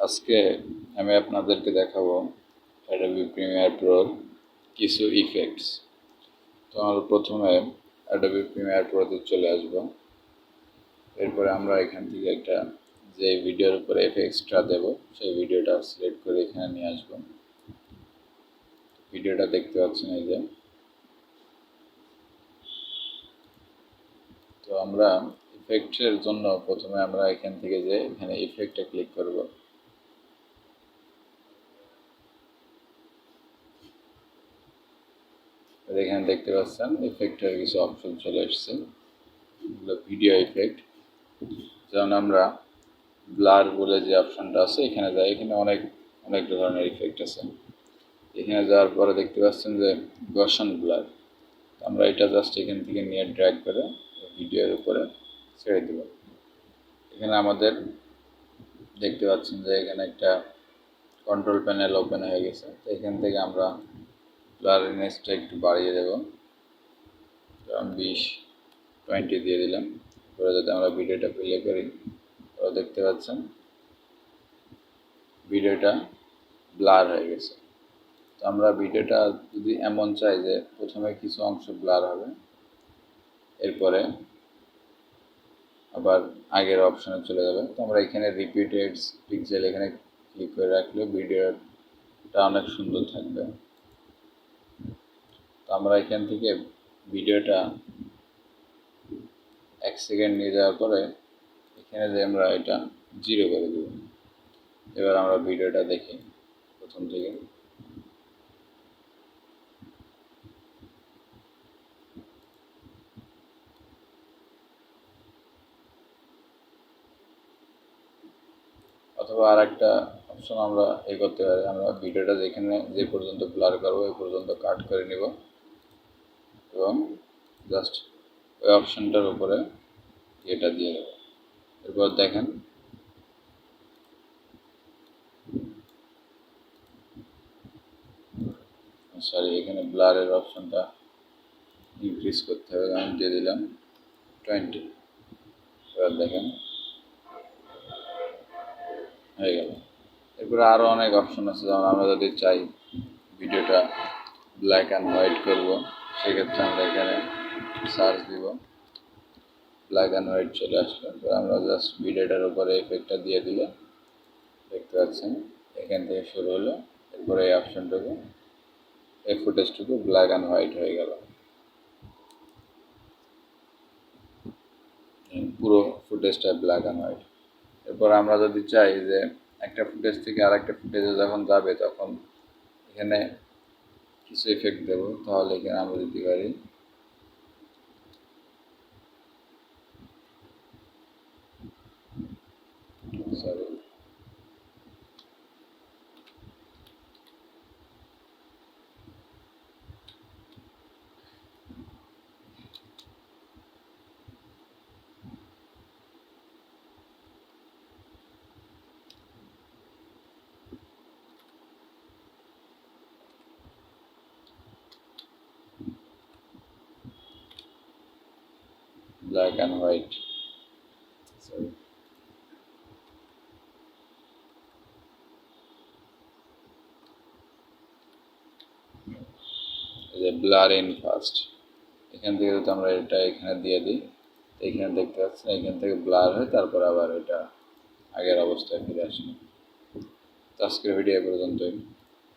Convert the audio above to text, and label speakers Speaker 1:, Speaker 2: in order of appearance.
Speaker 1: আজকে আমি আপনাদেরকে দেখাবো অ্যাডোবি প্রিমিয়ার প্রোর কিছু ইফেক্টস। তো আমরা প্রথমে অ্যাডোবি প্রিমিয়ার প্রোতে চলে আসব। এরপরে আমরা এখান থেকে একটা যে ভিডিওর উপরে এফেক্টসটা দেব সেই ভিডিওটা সিলেক্ট করে এখানে নিয়ে আসব। ভিডিওটা দেখতে পাচ্ছেন এই যে। তো আমরা ইফেক্টের জন্য প্রথমে আমরা এখান থেকে যে এখানে ইফেক্টে ক্লিক করব। এখানে দেখতে পাচ্ছেন ইফেক্টের কিছু অপশন চলে এসেছে। এগুলো ভিডিও ইফেক্ট। যেমন আমরা ব্লার বলে যে অপশনটা আছে এখানে যাই, এখানে অনেক ধরনের ইফেক্ট আছে। এখানে যাওয়ার পরে দেখতে পাচ্ছেন যে গসন ব্লার। আমরা এটা জাস্ট এখান থেকে নিয়ে ড্র্যাগ করে ভিডিওর উপরে ছেড়ে দেব। এখানে আমাদের দেখতে পাচ্ছেন যে এখানে একটা কন্ট্রোল প্যানেল ওপেন হয়ে গেছে। তো এখান থেকে আমরা ব্লারিনেসটা একটু বাড়িয়ে দেব, যেমন 20 দিয়ে দিলাম। এরপরে যদি আমরা ভিডিওটা প্লে করি তো দেখতে পাচ্ছেন ভিডিওটা ব্লার হয়ে গেছে। তো আমরা ভিডিওটা যদি এমন চাই যে প্রথমে কিছু অংশ ব্লার হবে, এরপরে আবার আগের অপশনে চলে যাবে, তো আমরা এখানে রিপিটেড পিক্সেল এখানে ক্লিক করে রাখলে ভিডিওটা অনেক সুন্দর থাকবে। তো আমরা এখান থেকে ভিডিওটা 1 সেকেন্ড নিয়ে যাওয়ার পরে এখানে যে আমরা এটা 0 করে দেব। এবার আমরা ভিডিওটা দেখি প্রথম থেকে। অথবা আর একটা অপশন আমরা করতে পারি, আমরা ভিডিওটা যেখানে যে পর্যন্ত ব্লার করবো এই পর্যন্ত কাট করে নিব এবং জাস্ট ওই অপশনটার উপরে এটা দিয়ে দেব। এরপর দেখেন এখানে ব্লারের অপশনটা ইনক্রিজ করতে হবে, আমি দিয়ে দিলাম 20। এবার দেখেন হয়ে গেল। এরপরে আরও অনেক অপশন আছে, যেমন আমরা যদি চাই ভিডিওটা ব্ল্যাক অ্যান্ড হোয়াইট করব, সেক্ষেত্রে আমরা এখানে সার্চ দিব, ব্ল্যাক অ্যান্ড হোয়াইট চলে আসলো। এবার আমরা জাস্ট ভিডিওটার উপরে এফেক্টটা দিয়ে দিলে দেখতে পাচ্ছেন এখান থেকে শুরু হলো। এরপরে এই অপশনটুকু এই ফুটেজটুকু ব্ল্যাক অ্যান্ড হোয়াইট হয়ে গেল, পুরো ফুটেজটা ব্ল্যাক অ্যান্ড হোয়াইট। এরপর আমরা যদি চাই যে একটা ফুটেজ থেকে আরেকটা ফুটেজে যখন যাবে তখন এখানে কিছু ইফেক্ট দেবো, তাহলে এখানে আমরা দিতে পারি ব্ল্যাক অ্যান্ড হোয়াইট। এই যে ব্লার ইন ফার্স্ট, এখান থেকে যদি আমরা এটা এখানে দিয়ে দিই, এখানে দেখতে পাচ্ছেন এখান থেকে ব্লার হয়, তারপর আবার এটা আগের অবস্থায় ফিরে আসে। আজকের ভিডিও এ পর্যন্তই।